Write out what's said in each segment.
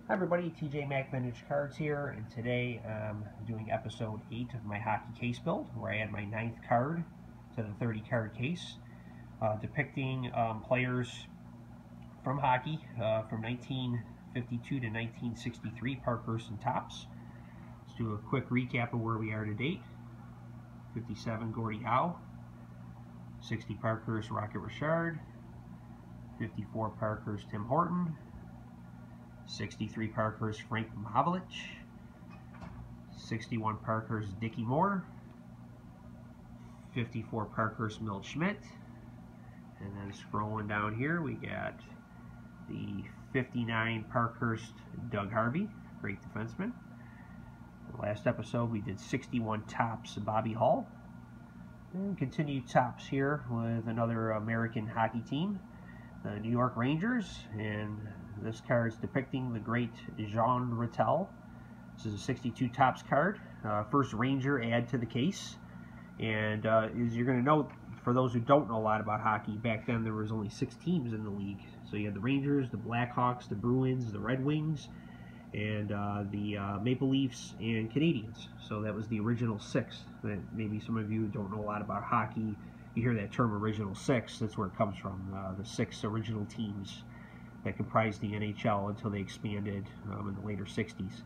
Hi everybody, TJ Mac Vintage Cards here, and today I'm doing episode 8 of my hockey case build, where I add my 9th card to the 30 card case, depicting players from hockey from 1952 to 1963, Parkhurst and Topps. Let's do a quick recap of where we are to date. 57, Gordie Howe. 60, Parkhurst, Rocket Richard. 54, Parkhurst, Tim Horton. 63 Parkhurst, Frank Mahovlich. 61 Parkhurst, Dickie Moore. 54 Parkhurst, Milt Schmidt. And then scrolling down here, we got the 59 Parkhurst, Doug Harvey, great defenseman. The last episode we did 61 Topps, Bobby Hull. And continued Topps here with another American hockey team, the New York Rangers, and this card is depicting the great Jean Ratelle. This is a 62 Topps card, first Ranger add to the case. And as you're going to note, for those who don't know a lot about hockey, back then there was only 6 teams in the league. So you had the Rangers, the Blackhawks, the Bruins, the Red Wings, and the Maple Leafs and Canadians. So that was the original 6. That maybe some of you don't know a lot about hockey. You hear that term original 6, that's where it comes from, the 6 original teams that comprised the NHL until they expanded in the later 60s.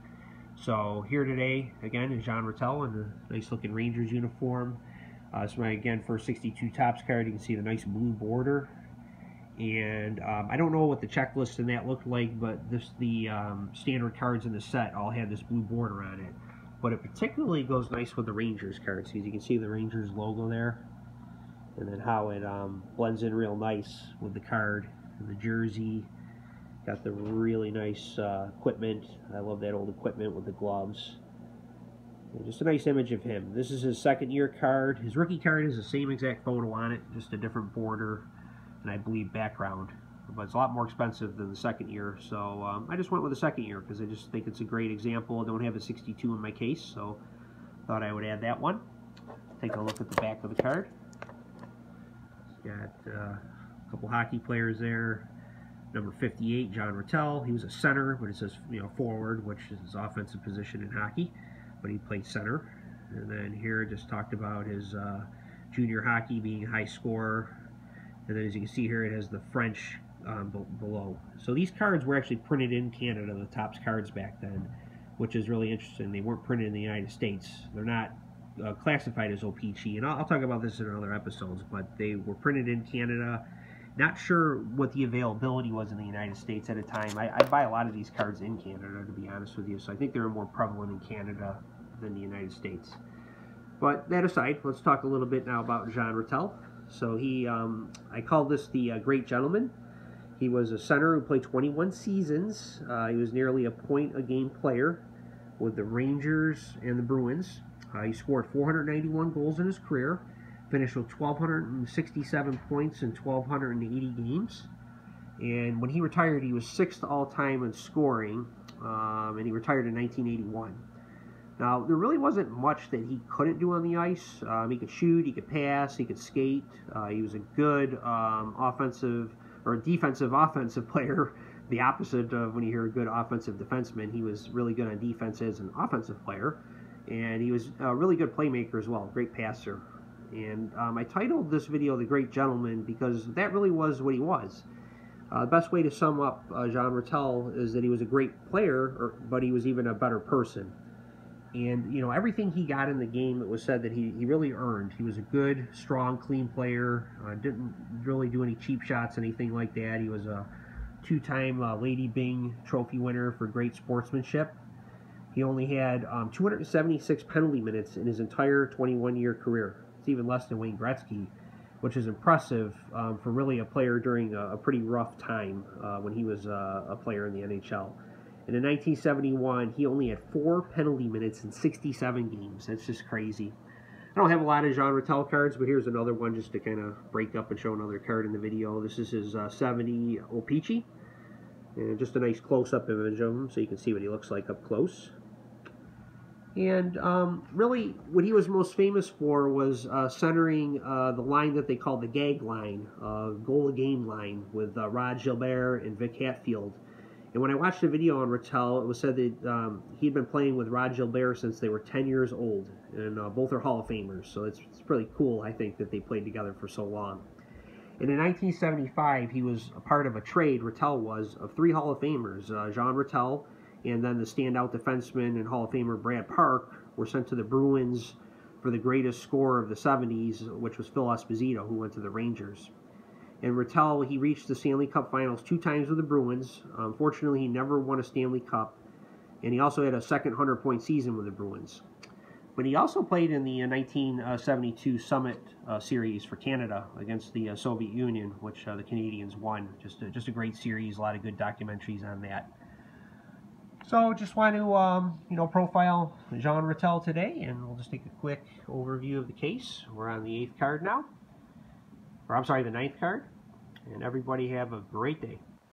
So here today, again, is Jean Ratelle in the nice looking Rangers uniform. This is my, again, first 62 Topps card. You can see the nice blue border. And I don't know what the checklist and that looked like, but the standard cards in the set all had this blue border on it. But it particularly goes nice with the Rangers cards. As you can see the Rangers logo there. And then how it blends in real nice with the card and the jersey. Got the really nice equipment. I love that old equipment with the gloves. And just a nice image of him. This is his second year card. His rookie card is the same exact photo on it, just a different border and I believe background. But it's a lot more expensive than the second year, so I just went with the second year because I just think it's a great example. I don't have a 62 in my case, so thought I would add that one. Take a look at the back of the card. It's got a couple hockey players there. Number 58, Jean Ratelle. He was a center, but it says forward, which is his offensive position in hockey. But he played center. And then here it just talked about his junior hockey being a high scorer. And then as you can see here, it has the French below. So these cards were actually printed in Canada, the Topps cards back then, which is really interesting. They weren't printed in the United States. They're not classified as OPC. And I'll talk about this in other episodes, but they were printed in Canada. Not sure what the availability was in the United States at a time. I buy a lot of these cards in Canada, to be honest with you, so I think they're more prevalent in Canada than the United States. But that aside, let's talk a little bit now about Jean Ratelle. So he, I call this the Great Gentleman. He was a center who played 21 seasons. He was nearly a point-a-game player with the Rangers and the Bruins. He scored 491 goals in his career. Finished with 1,267 points in 1,280 games. And when he retired, he was 6th all-time in scoring, and he retired in 1981. Now, there really wasn't much that he couldn't do on the ice. He could shoot, he could pass, he could skate. He was a good offensive player. The opposite of when you hear a good offensive defenseman. He was really good on defense as an offensive player. And he was a really good playmaker as well, great passer. And I titled this video The Great Gentleman because that really was what he was. The best way to sum up Jean Ratelle is that he was a great player, but he was even a better person. And, everything he got in the game, it was said that he really earned. He was a good, strong, clean player, didn't really do any cheap shots, anything like that. He was a 2-time Lady Byng trophy winner for great sportsmanship. He only had 276 penalty minutes in his entire 21-year career. It's even less than Wayne Gretzky, which is impressive for really a player during a pretty rough time when he was a player in the NHL. And in 1971, he only had 4 penalty minutes in 67 games. That's just crazy. I don't have a lot of Jean Ratelle cards, but here's another one just to kind of break up and show another card in the video. This is his 70 OPC. And just a nice close-up image of him so you can see what he looks like up close. And really, what he was most famous for was centering the line that they called the gag line, goal-a-game line, with Rod Gilbert and Vic Hatfield. And when I watched the video on Ratelle, it was said that he'd been playing with Rod Gilbert since they were 10 years old, and both are Hall of Famers, so it's pretty cool, I think, that they played together for so long. And in 1975, he was a part of a trade, Ratelle was, of 3 Hall of Famers. Jean Ratelle, and then the standout defenseman and Hall of Famer Brad Park were sent to the Bruins for the greatest scorer of the 70s, which was Phil Esposito, who went to the Rangers. And Ratelle, he reached the Stanley Cup Finals 2 times with the Bruins. Unfortunately, he never won a Stanley Cup, and he also had a second 100-point season with the Bruins. But he also played in the 1972 Summit Series for Canada against the Soviet Union, which the Canadians won. Just a great series, a lot of good documentaries on that. So just want to profile Jean Ratelle today, and we'll just take a quick overview of the case. We're on the 8th card now. Or I'm sorry, the 9th card. And everybody have a great day.